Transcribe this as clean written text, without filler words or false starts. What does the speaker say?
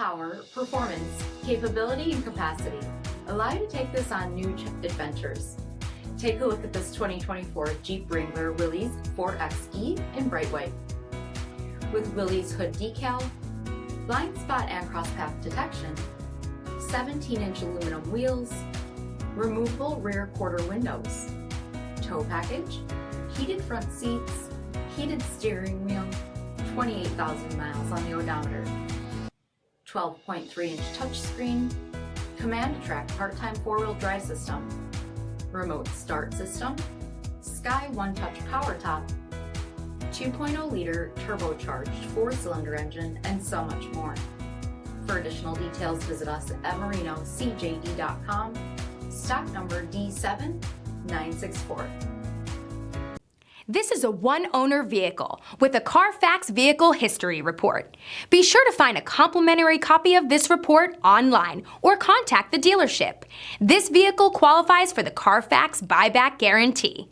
power, performance, capability, and capacity allow you to take this on new adventures. Take a look at this 2024 Jeep Wrangler Willys 4xe in bright white. With Willys hood decal, blind spot and cross-path detection, 17-inch aluminum wheels, removable rear quarter windows, tow package, heated front seats, heated steering wheel, 28,000 miles on the odometer, 12.3-inch touchscreen, Command Track part-time four-wheel drive system, remote start system, Sky One-Touch power top, 2.0-liter turbocharged four-cylinder engine, and so much more. For additional details, visit us at marinocjd.com, stock number D7964. This is a one-owner vehicle with a CARFAX Vehicle History Report. Be sure to find a complimentary copy of this report online or contact the dealership. This vehicle qualifies for the CARFAX buyback guarantee.